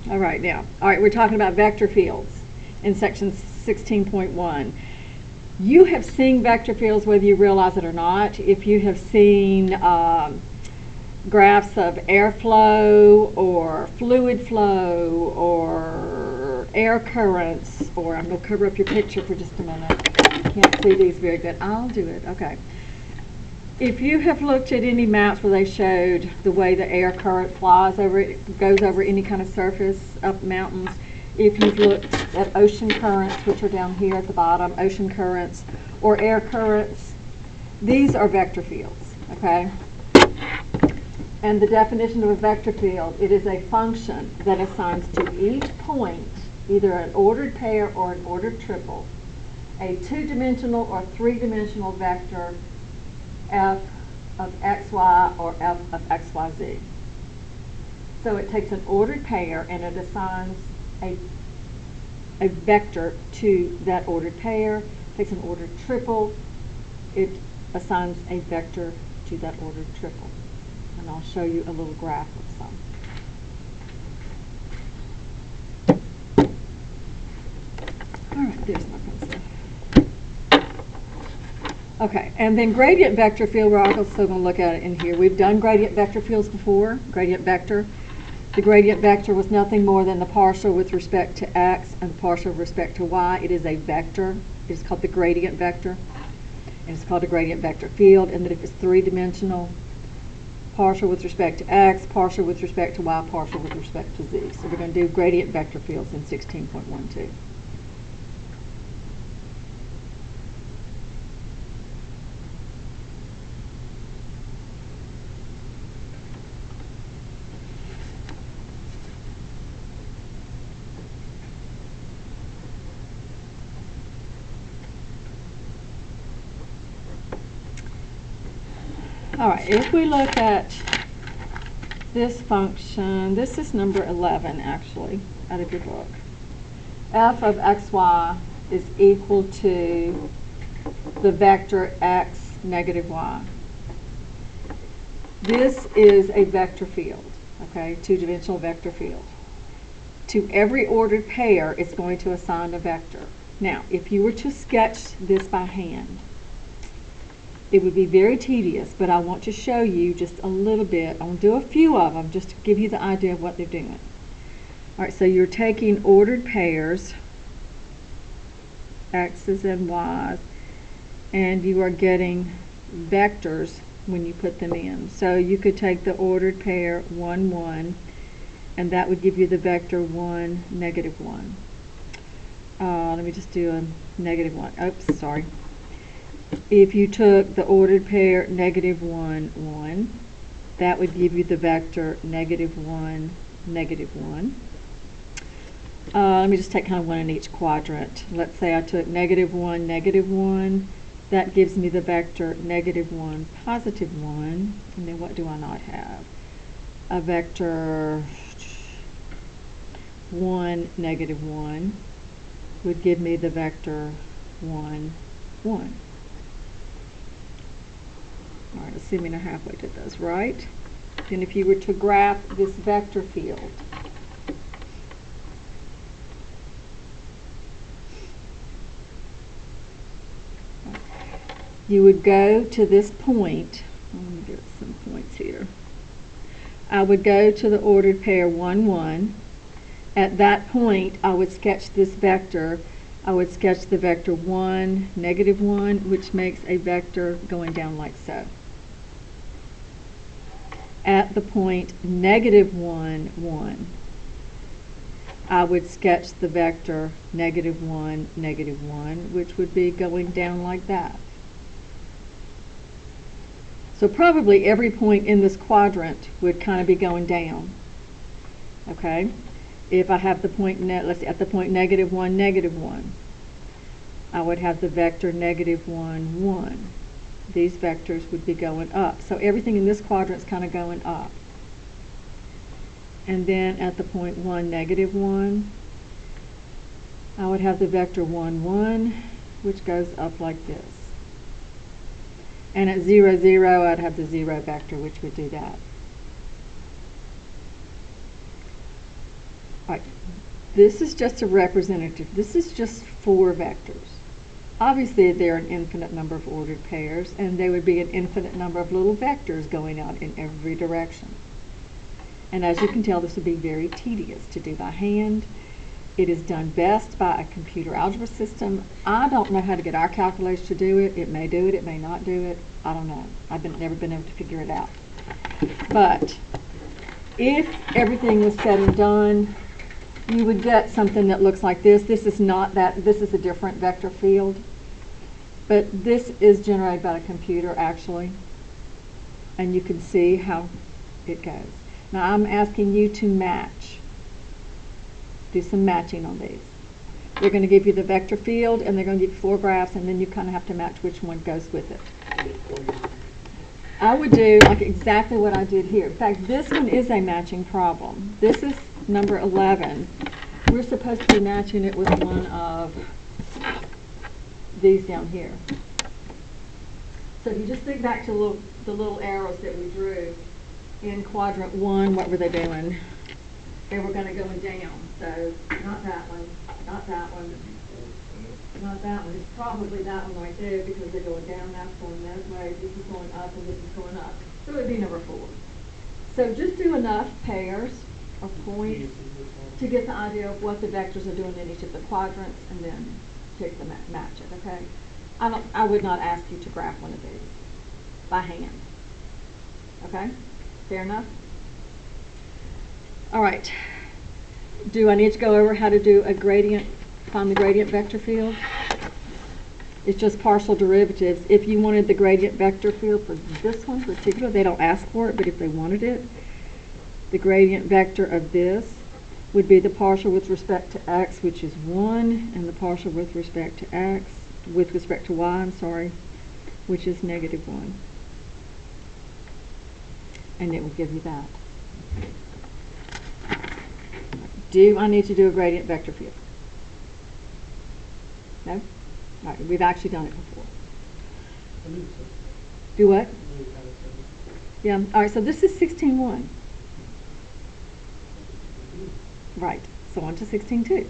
All right, we're talking about vector fields in section 16.1. You have seen vector fields whether you realize it or not. If you have seen graphs of airflow or fluid flow or air currents, or I'm going to cover up your picture for just a minute. Can't see these very good. I'll do it. Okay. If you have looked at any maps where they showed the way the air current flies over it, goes over any kind of surface up mountains, if you've looked at ocean currents, which are down here at the bottom, ocean currents or air currents, these are vector fields, okay? And the definition of a vector field, it is a function that assigns to each point either an ordered pair or an ordered triple, a two-dimensional or three-dimensional vector f of xy or f of xyz. So it takes an ordered pair and it assigns a vector to that ordered pair. It takes an ordered triple, it assigns a vector to that ordered triple. And I'll show you a little graph of some. All right, there's my pencil. Okay, and then gradient vector field, we're also going to look at it in here. We've done gradient vector fields before, gradient vector. The gradient vector was nothing more than the partial with respect to x and the partial with respect to y. It is a vector. It's called the gradient vector. And it's called a gradient vector field. And that if it's three-dimensional, partial with respect to x, partial with respect to y, partial with respect to z. So we're going to do gradient vector fields in 16.12. All right, if we look at this function, this is number 11 actually out of your book. F of xy is equal to the vector x negative y. This is a vector field, okay, two-dimensional vector field. To every ordered pair, it's going to assign a vector. Now, if you were to sketch this by hand, it would be very tedious, but I want to show you just a little bit. I'll do a few of them just to give you the idea of what they're doing. All right, so you're taking ordered pairs, x's and y's, and you are getting vectors when you put them in. So you could take the ordered pair 1, 1, and that would give you the vector 1, negative 1. Let me just do a negative 1. Oops, sorry. If you took the ordered pair negative 1, 1, that would give you the vector negative 1, negative 1. Let me just take kind of one in each quadrant. Let's say I took negative 1, negative 1. That gives me the vector negative 1, positive 1. And then what do I not have? A vector 1, negative 1 would give me the vector 1, 1. All right, assuming I halfway did those right. Then if you were to graph this vector field, you would go to this point. Let me get some points here. I would go to the ordered pair 1, 1. At that point, I would sketch this vector. I would sketch the vector 1, negative 1, which makes a vector going down like so. At the point negative 1, 1, I would sketch the vector negative 1, negative 1, which would be going down like that. So probably every point in this quadrant would kind of be going down. Okay? If I have the point, let's see, at the point negative 1, negative 1, I would have the vector negative 1, 1. These vectors would be going up. So everything in this quadrant is kind of going up. And then at the point 1, negative 1, I would have the vector 1, 1, which goes up like this. And at 0, 0, I'd have the 0 vector, which would do that. All right, this is just a representative. This is just 4 vectors. Obviously, there are an infinite number of ordered pairs, and there would be an infinite number of little vectors going out in every direction. And as you can tell, this would be very tedious to do by hand. It is done best by a computer algebra system. I don't know how to get our calculator to do it. It may do it, it may not do it. I don't know. I've never been able to figure it out. But if everything was said and done, you would get something that looks like this. This is not that. This is a different vector field. But this is generated by a computer, actually. And you can see how it goes. Now, I'm asking you to match. Do some matching on these. They're going to give you the vector field, and they're going to give you 4 graphs, and then you kind of have to match which one goes with it. I would do like exactly what I did here. In fact, this one is a matching problem. This is number 11. We're supposed to be matching it with one of these down here. So if you just think back to the little arrows that we drew in quadrant 1, what were they doing? They were going to go down. So not that one, not that one, not that one. It's probably that one right there because they're going down, that's going that way, this is going up, and this is going up. So it would be number 4. So just do enough pairs or points to get the idea of what the vectors are doing in each of the quadrants, and then pick the match it, okay? I would not ask you to graph one of these by hand. Okay? Fair enough? All right. Do I need to go over how to do a gradient, find the gradient vector field? It's just partial derivatives. If you wanted the gradient vector field for this one in particular, they don't ask for it, but if they wanted it, the gradient vector of this would be the partial with respect to x, which is 1, and the partial with respect to x, with respect to y, I'm sorry, which is -1. And it will give you that. Do I need to do a gradient vector field? No? All right, we've actually done it before. Do what? Yeah, all right, so this is 16.1. Right, so on to 16.2.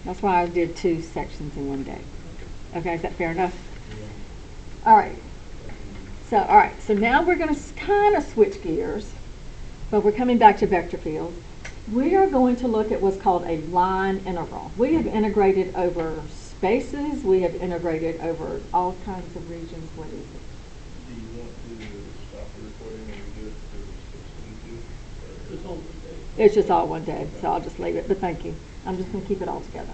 That's why I did 2 sections in one day. Okay, is that fair enough? All right. So now we're going to kind of switch gears, but we're coming back to vector fields. We are going to look at what's called a line integral. We have integrated over spaces. We have integrated over all kinds of regions. What is it? Do you want to stop the recording and do it for 16.2? It's all one day. It's just all one day, so I'll just leave it, but thank you. I'm just going to keep it all together.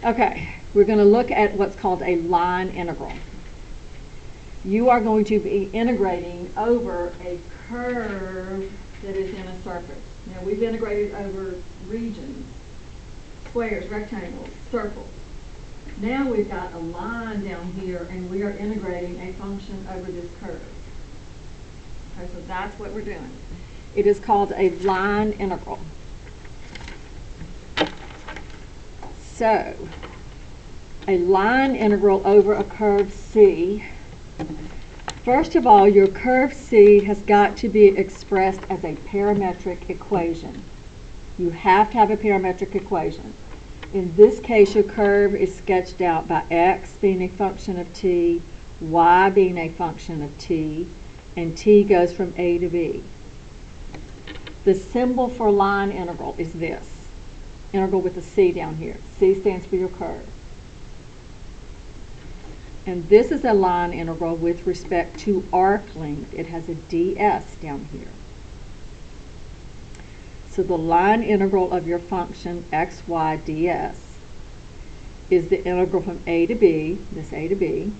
Okay, we're going to look at what's called a line integral. You are going to be integrating over a curve that is in a surface. Now, we've integrated over regions, squares, rectangles, circles. Now we've got a line down here, and we are integrating a function over this curve. Okay, so that's what we're doing. It is called a line integral. So, a line integral over a curve C. First of all, your curve C has got to be expressed as a parametric equation. You have to have a parametric equation. In this case, your curve is sketched out by x being a function of t, y being a function of t, and t goes from a to b. The symbol for line integral is this. Integral with a C down here. C stands for your curve. And this is a line integral with respect to arc length. It has a ds down here. So the line integral of your function xy ds is the integral from a to b, this a to b,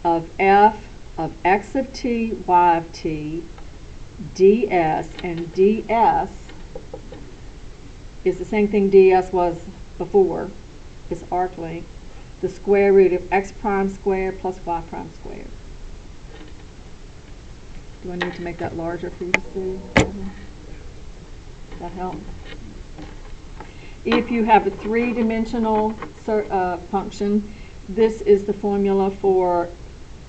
of f of x of t, y of t, ds, and ds is the same thing ds was before, it's arc length, the square root of x prime squared plus y prime squared. Do I need to make that larger for you to see? Does that help? If you have a 3-dimensional function, this is the formula for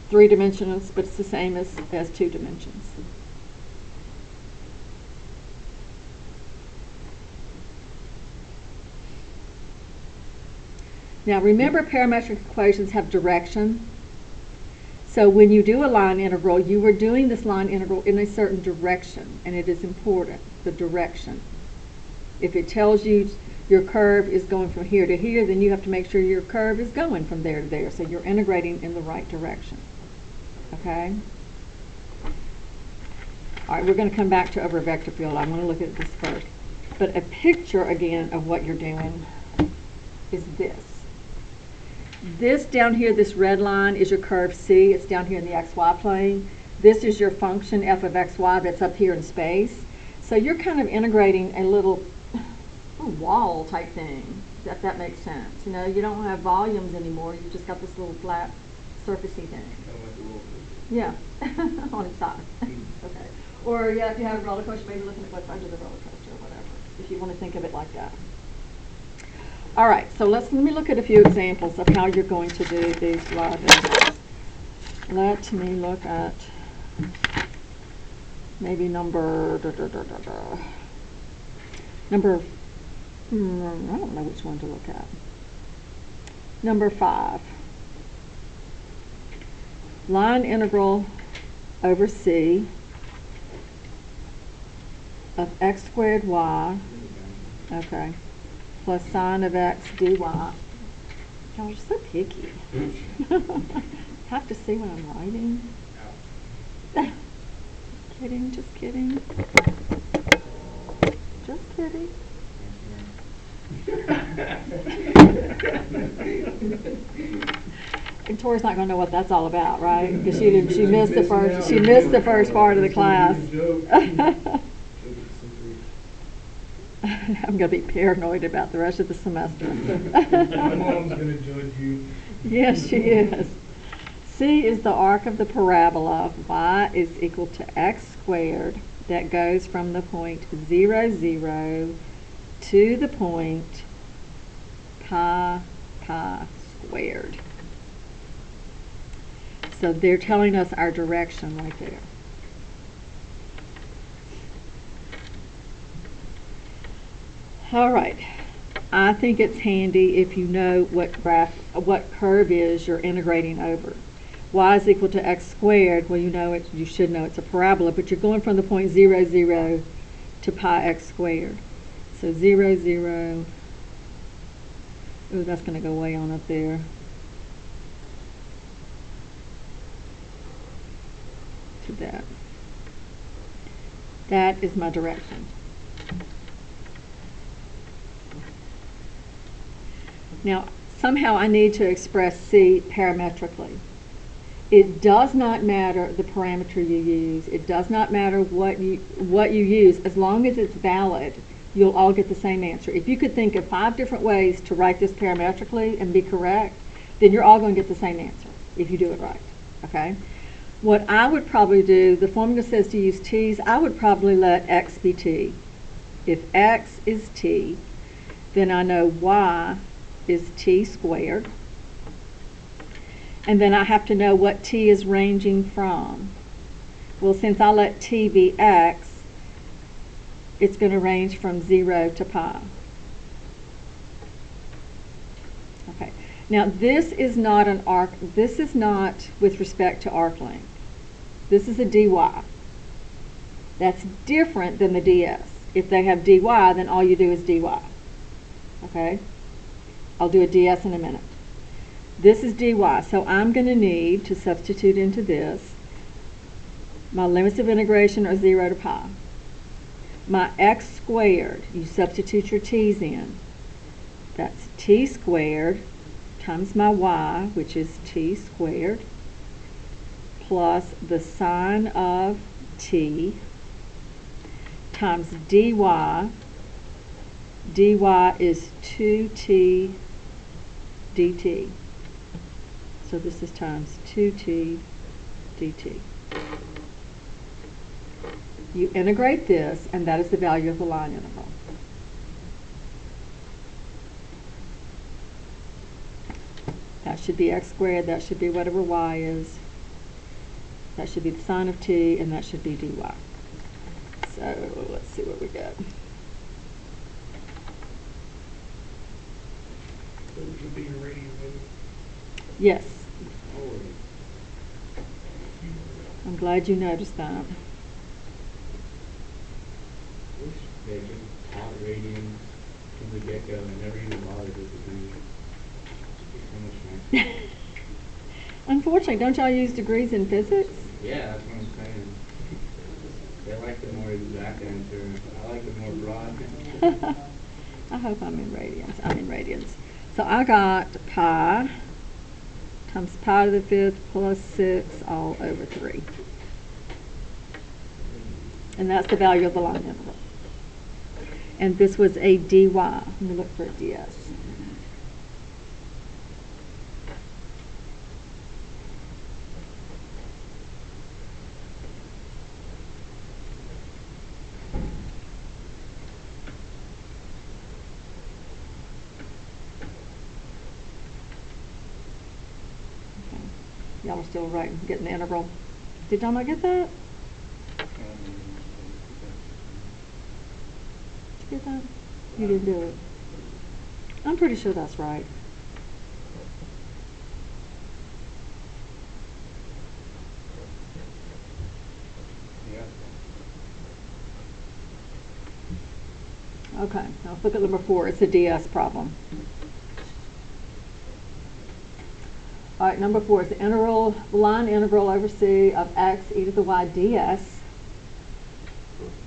3 dimensions, but it's the same as 2 dimensions. Now remember, parametric equations have direction. So when you do a line integral, you are doing this line integral in a certain direction, and it is important, the direction. If it tells you your curve is going from here to here, then you have to make sure your curve is going from there to there, so you're integrating in the right direction. Okay? All right, we're going to come back to over a vector field. I want to look at this first. But a picture, again, of what you're doing is this. This down here, this red line, is your curve C. It's down here in the xy plane. This is your function f of xy that's up here in space. So you're kind of integrating a little wall type thing, if that makes sense. You know, you don't have volumes anymore. You've just got this little flat surfacey thing. Yeah, on its side. Okay. Or yeah, if you have a roller coaster, maybe looking at what's under the roller coaster or whatever, if you want to think of it like that. All right, so let me look at a few examples of how you're going to do these line integrals. Let me look at maybe number, I don't know which one to look at. Number 5. Line integral over C of x squared y, okay, plus sine of x dy. Y'all are so picky. Have to see what I'm writing. Kidding, just kidding. Just kidding. And Tori's not going to know what that's all about, right? Because she missed the first. She missed the first part of the class. I'm going to be paranoid about the rest of the semester. My mom's going to judge you. Yes, she is. C is the arc of the parabola. Y is equal to x squared. That goes from the point 0, 0 to the point pi squared. So they're telling us our direction right there. All right. I think it's handy if you know what curve is you're integrating over. Y is equal to x squared. Well, you know it. You should know it's a parabola, but you're going from the point 0, 0 to pi x squared. So 0, 0. Ooh, that's going to go way on up there. To that. That is my direction. Now, somehow I need to express C parametrically. It does not matter the parameter you use. It does not matter what you use. As long as it's valid, you'll all get the same answer. If you could think of 5 different ways to write this parametrically and be correct, then you're all going to get the same answer if you do it right. Okay? What I would probably do, the formula says to use t's, I would probably let x be t. If x is t, then I know y is t squared. And then I have to know what t is ranging from. Well, since I let t be x, it's going to range from 0 to pi. Okay. Now this is not an arc. This is not with respect to arc length. This is a dy. That's different than the ds. If they have dy, then all you do is dy. Okay? I'll do a ds in a minute. This is dy, so I'm going to need to substitute into this. My limits of integration are 0 to pi. My x squared, you substitute your t's in. That's t squared times my y, which is t squared, plus the sine of t times dy. dy is 2t dt. So this is times 2t dt. You integrate this, and that is the value of the line integral. That should be x squared, that should be whatever y is. That should be the sine of t, and that should be dy. So let's see what we get. Those would be your radian maybe. Yes, Oh, wait. I'm glad you noticed that. Wish they just taught radians from the get-go and never even bothered with degrees. It'd be so much nicer. Unfortunately, don't y'all use degrees in physics? Yeah, that's what I'm saying. They like the more exact answer. I like the more broad. I hope I'm in radians. I'm in radians. So I got pi times pi to the 5th plus 6 all over 3. And that's the value of the line interval. And this was a dy. Let me look for a ds. Y'all are still writing, getting the integral. Did y'all not get that? Did you get that? You didn't do it. I'm pretty sure that's right. Yeah. Okay, now let's look at number 4. It's a ds problem. All right, number 4 is the integral, line integral over c of x e to the y ds.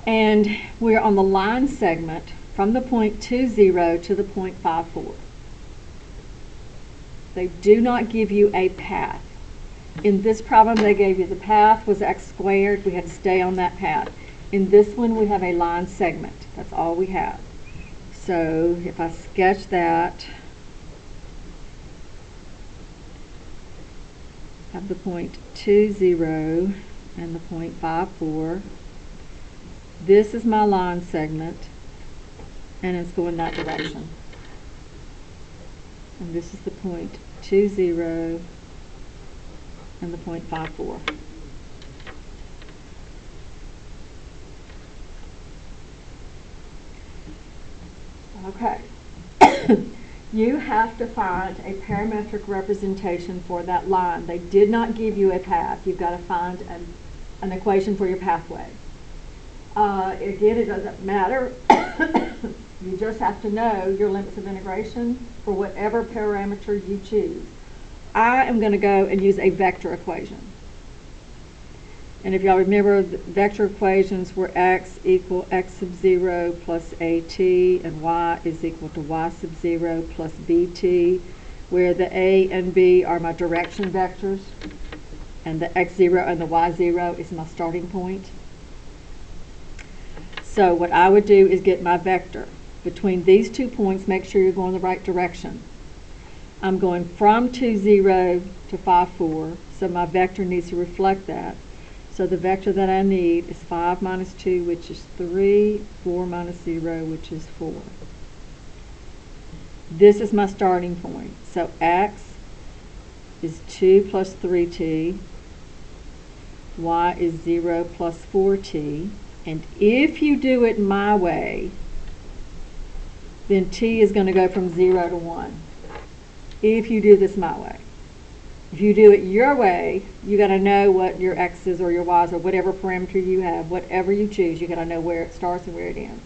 And we're on the line segment from the point 2, 0 to the point 5, 4. They do not give you a path. In this problem, they gave you the path was x squared. We had to stay on that path. In this one, we have a line segment. That's all we have. So if I sketch that, have the point 2, 0 and the point 5, 4. This is my line segment, and it's going that direction. And this is the point 2, 0 and the point 5, 4. Okay. You have to find a parametric representation for that line. They did not give you a path. You've got to find an equation for your pathway. Again, it doesn't matter. You just have to know your limits of integration for whatever parameter you choose. I am going to go and use a vector equation. And if y'all remember, the vector equations were x equal x sub 0 plus at, and y is equal to y sub 0 plus bt, where the a and b are my direction vectors, and the x0 and the y0 is my starting point. So what I would do is get my vector. Between these 2 points, make sure you're going the right direction. I'm going from 2, 0 to 5, 4, so my vector needs to reflect that. So the vector that I need is 5 minus 2, which is 3, 4 minus 0, which is 4. This is my starting point. So x is 2 plus 3t, y is 0 plus 4t, and if you do it my way, then t is going to go from 0 to 1. If you do this my way. If you do it your way, you got to know what your x's or your y's or whatever parameter you have, whatever you choose, you got to know where it starts and where it ends.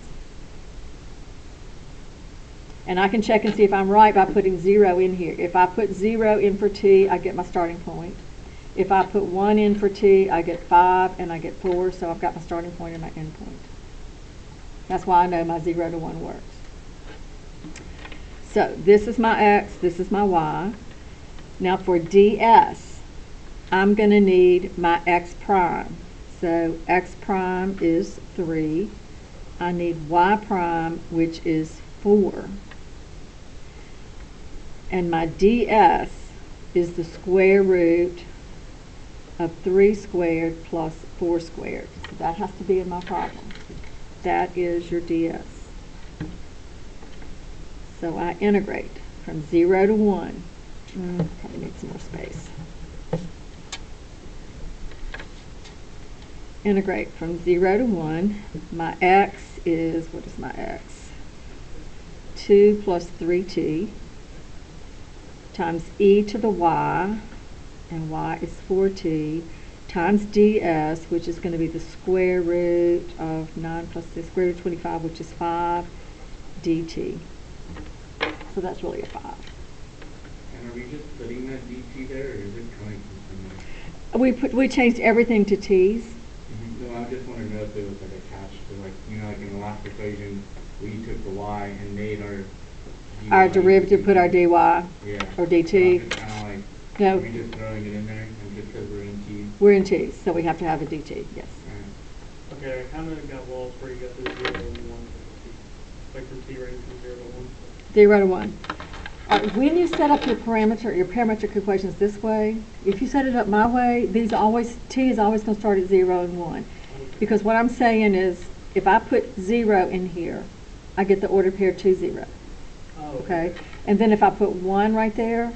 And I can check and see if I'm right by putting 0 in here. If I put 0 in for t, I get my starting point. If I put 1 in for t, I get 5 and I get 4, so I've got my starting point and my end point. That's why I know my 0 to 1 works. So this is my x, this is my y. Now for ds, I'm going to need my x prime. So x prime is 3. I need y prime, which is 4. And my ds is the square root of 3 squared plus 4 squared. So that has to be in my problem. That is your ds. So I integrate from 0 to 1. Probably need some more space. Integrate from 0 to 1. My x is, what is my x? 2 plus 3t. times e to the y, and y is 4t, times ds, which is going to be the square root of 9 plus the square root of 25, which is 5 dt. So that's really a 5. And are we just putting that dt there, or is it coming from somewhere? We changed everything to t's. No, I just want to know if it was like attached to, like, you know, like in the last equation, we took the y and made our Derivative, put our dy, yeah, or dt. So I'm just kind of like, No. are we just throwing it in there, and just because we're in t? We're in t's, so we have to have a dt, yes. Okay, I kind of got lost where you got the 0 and 1. Like from t range from 0 to 1. 0 to 1. When you set up your parametric equations this way, if you set it up my way, t is always going to start at 0 and 1. Because what I'm saying is, if I put 0 in here, I get the ordered pair 2, 0. Oh, Okay? And then if I put 1 right there,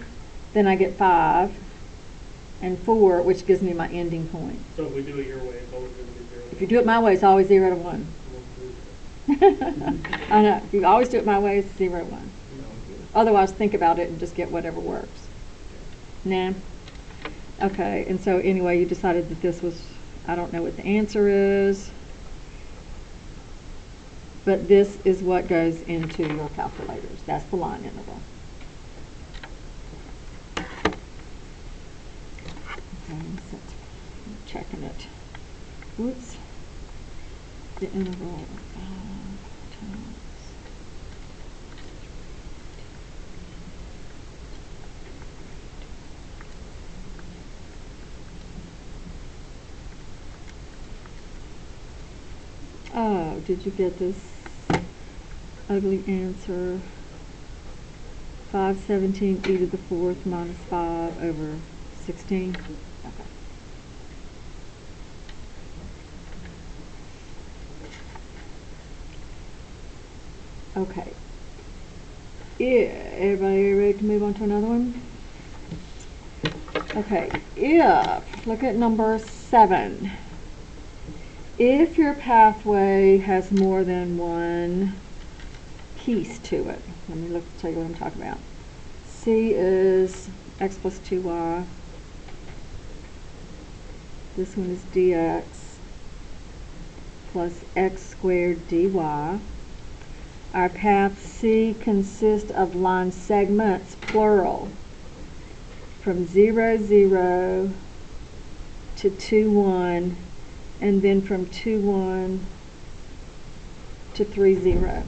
then I get 5 and 4, which gives me my ending point. So if we do it your way, it's always going to be 0 to 1. If you do it my way, it's always 0 to 1. I know. If you always do it my way, it's 0 to 1. Otherwise, think about it and just get whatever works. Nah? Okay, and so anyway, you decided that this was, I don't know what the answer is, but this is what goes into your calculators. That's the line interval. Okay, so I'm checking it. Whoops. The interval of 5 times. Oh, did you get this ugly answer? 517 e to the 4th minus 5 over 16? Okay. Okay. Yeah, everybody ready to move on to another one? Okay, if, look at number 7. If your pathway has more than one piece to it, let me tell you what I'm talking about. C is x plus 2y. This one is dx plus x squared dy. Our path C consists of line segments, plural, from 0, 0 to 2, 1, and then from 2, 1 to 3, 0.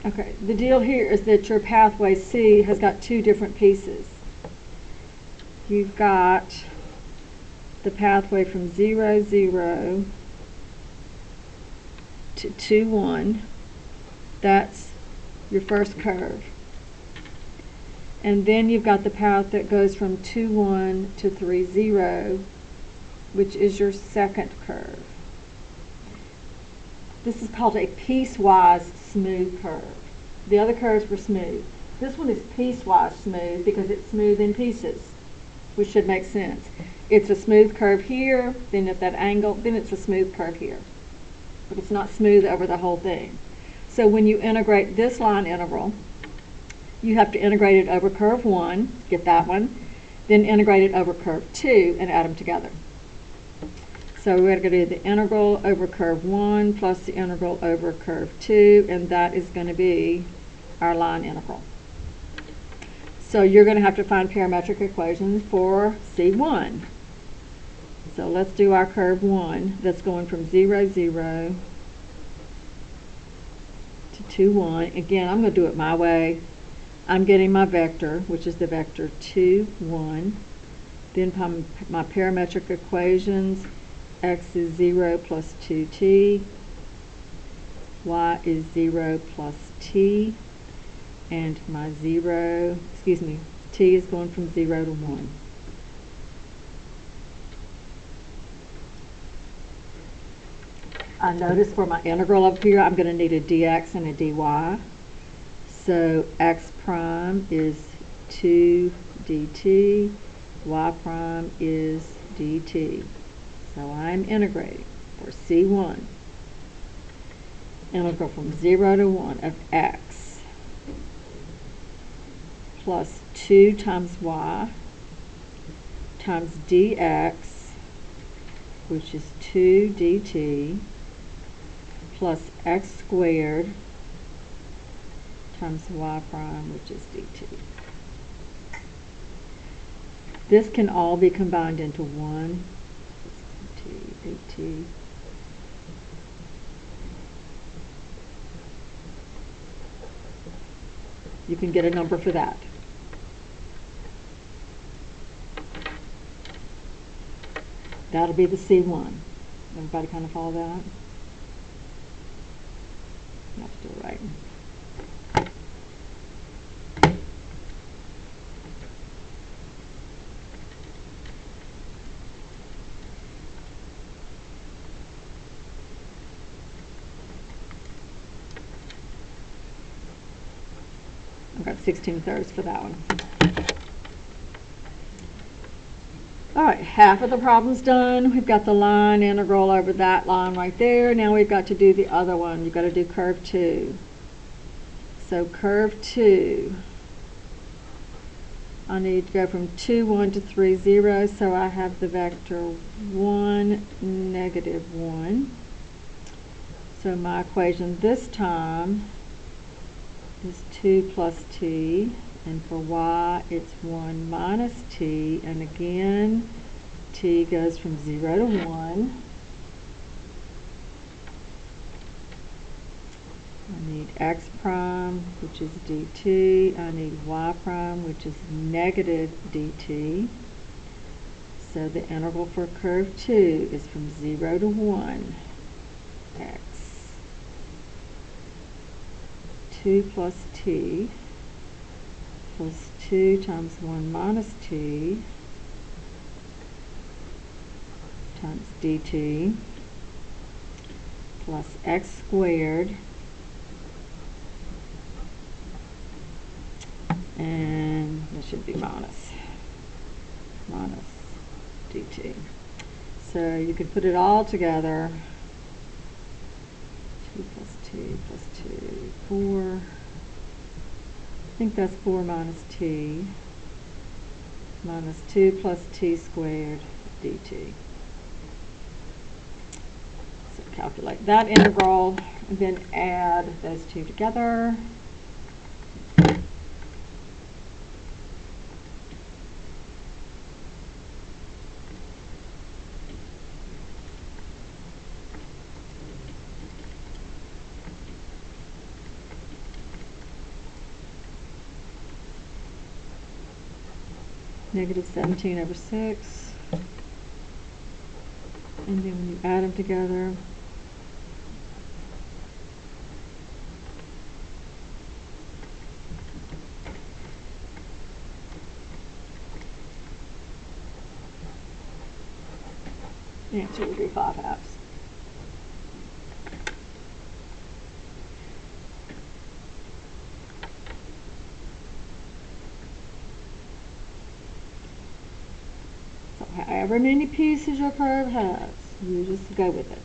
Okay, the deal here is that your pathway C has got 2 different pieces. You've got the pathway from 0, 0 to 2, 1. That's your first curve. And then you've got the path that goes from 2, 1 to 3, 0, which is your second curve. This is called a piecewise smooth curve. The other curves were smooth. This one is piecewise smooth because it's smooth in pieces, which should make sense. It's a smooth curve here, then at that angle, then it's a smooth curve here. But it's not smooth over the whole thing. So when you integrate this line integral, you have to integrate it over curve 1, get that one, then integrate it over curve 2 and add them together. So we're going to do the integral over curve 1 plus the integral over curve 2, and that is going to be our line integral. So you're going to have to find parametric equations for C1. So let's do our curve 1 that's going from 0, 0 to 2, 1. Again, I'm going to do it my way. I'm getting my vector, which is the vector 2, 1. Then my parametric equations, x is 0 plus 2t, y is 0 plus t, and my t is going from 0 to 1. I notice for my integral up here, I'm going to need a dx and a dy. So x prime is 2 dt, y prime is dt. So I'm integrating for C1. integral from 0 to 1 of x plus 2 times y times dx, which is 2 dt, plus x squared times y prime, which is dt. This can all be combined into one. dt. You can get a number for that. That'll be the C1. Everybody kind of follow that? You have to do it right. I've got 16/3 for that one. All right, half of the problem's done. We've got the line integral over that line right there. Now we've got to do the other one. You've got to do curve 2. So curve 2, I need to go from 2, 1 to 3, 0. So I have the vector 1, negative 1. So my equation this time is 2 plus t. And for y, it's 1 minus t. And again, t goes from 0 to 1. I need x prime, which is dt. I need y prime, which is negative dt. So the integral for curve 2 is from 0 to 1, x. 2 plus t plus 2 times 1 minus t times dt plus x squared, and this should be minus dt. So you could put it all together. 2 plus t plus 2, 4. I think that's 4 minus t minus 2 plus t squared dt. So calculate that integral and then add those two together. Negative 17 over 6. And then when you add them together, the answer will be 5/2. However many pieces your curve has, you just go with it.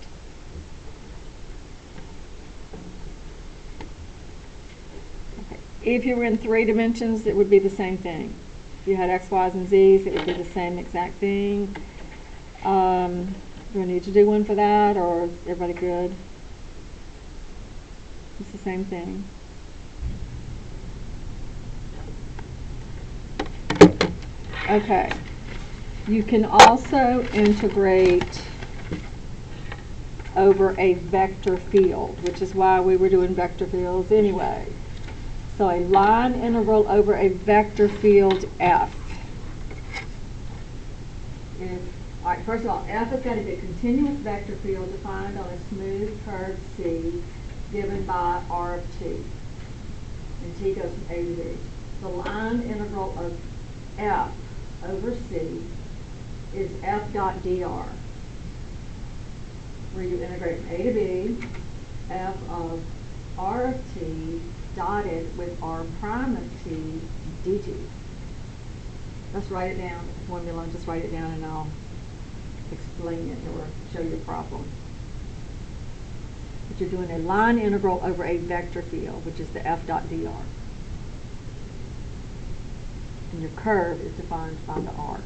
Okay. If you were in 3 dimensions, it would be the same thing. If you had x, y's, and z's, it would be the same exact thing. Do I need to do one for that, or is everybody good? It's the same thing. Okay. You can also integrate over a vector field, which is why we were doing vector fields anyway. So a line integral over a vector field f. All right, first of all, f is going to be a continuous vector field defined on a smooth curve C given by r of t. And t goes from a to b. The line integral of f over c is f dot dr, where you integrate from a to b, f of r of t dotted with r prime of t dt. Let's write it down, the formula, just write it down and I'll explain it or show you a problem. But you're doing a line integral over a vector field, which is the f dot dr. And your curve is defined by the r.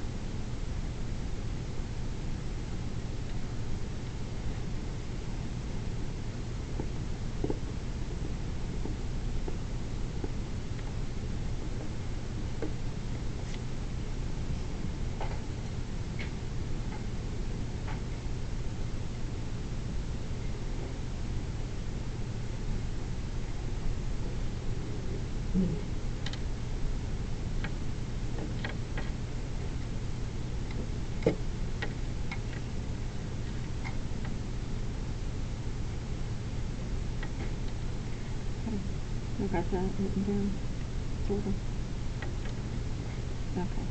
I got that written down, sort of. Okay.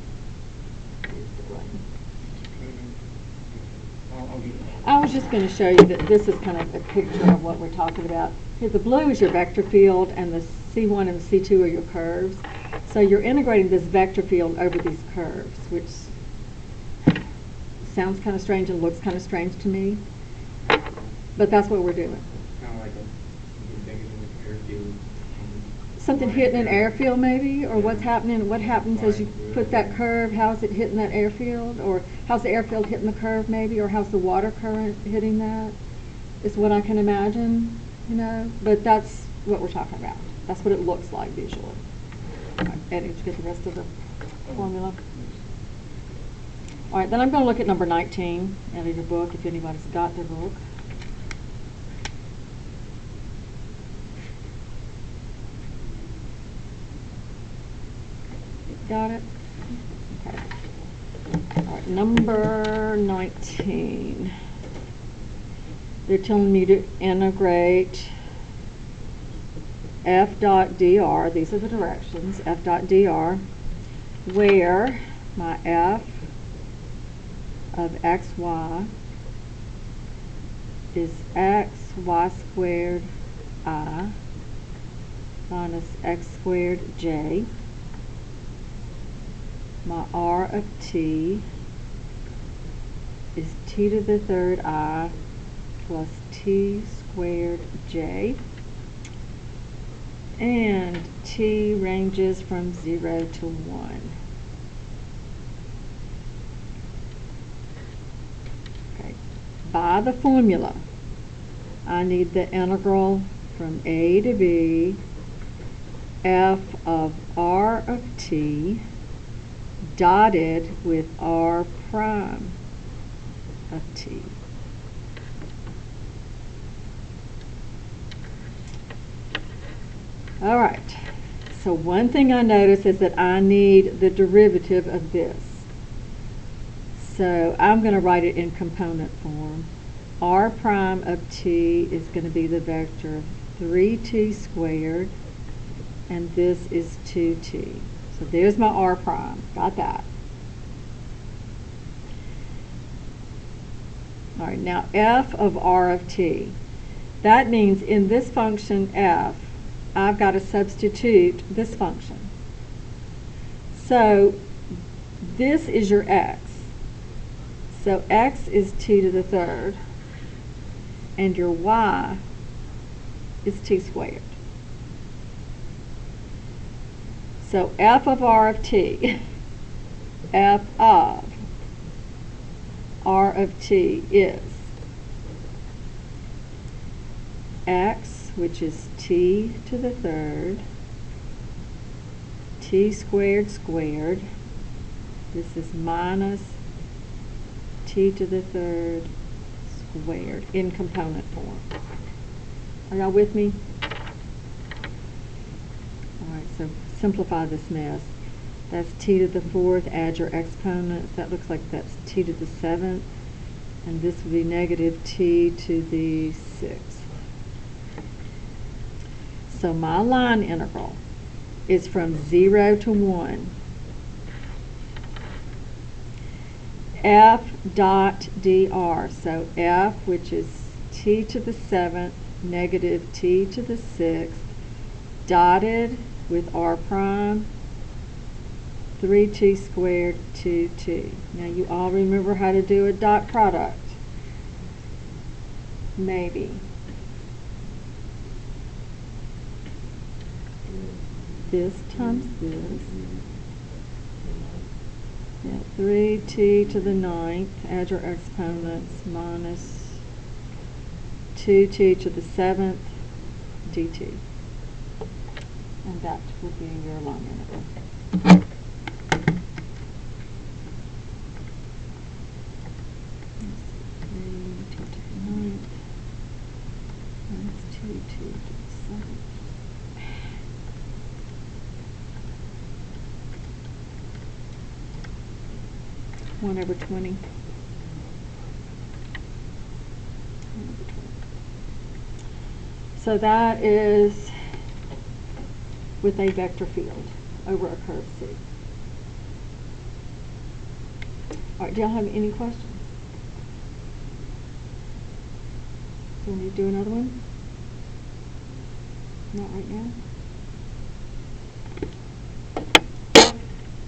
Here's the writing. I'll get it. I was just going to show you that this is kind of a picture of what we're talking about. Here, the blue is your vector field, and the C1 and the C2 are your curves. So you're integrating this vector field over these curves, which sounds kind of strange and looks kind of strange to me, but that's what we're doing. Kind of like a negative airfield. Something hitting an airfield maybe, or what's happening, what happens as you put that curve, how's it hitting that airfield, or how's the airfield hitting the curve maybe, or how's the water current hitting that, is what I can imagine, you know, but that's what we're talking about. That's what it looks like visually. All right, Eddie, did you get the rest of the formula? All right, then I'm going to look at number 19 out of your book, if anybody's got their book. Got it? Okay. All right, number 19. They're telling me to integrate f dot dr, these are the directions, f dot dr, where my f of xy is xy squared I minus x squared j. My r of t is t to the third I plus t squared j. And t ranges from 0 to 1. Okay. By the formula, I need the integral from a to b f of r of t dotted with r prime of t. All right, so one thing I notice is that I need the derivative of this. So I'm going to write it in component form. R prime of t is going to be the vector 3t squared, and this is 2t. So there's my r prime. Got that. All right, now f of r of t. That means in this function f, I've got to substitute this function. So this is your x. So x is t to the third, and your y is t squared. So f of r of t, f of r of t is x, which is t to the third, t squared squared. This is minus t to the third squared in component form. Are y'all with me? All right, so simplify this mess. That's t to the fourth, add your exponents. That looks like that's t to the seventh, and this would be negative t to the sixth. So my line integral is from 0 to 1. F dot dr. So f, which is t to the 7th, negative t to the 6th, dotted with r prime, 3t squared, 2t. Now you all remember how to do a dot product? Maybe. this times this. Yeah, 3t to the 9th, add your exponents, minus 2t to the 7th dt. And that would be your line integral. One over 20. 1 over 20. So that is with a vector field over a curve C. All right, do y'all have any questions? Do we need to do another one? Not right now?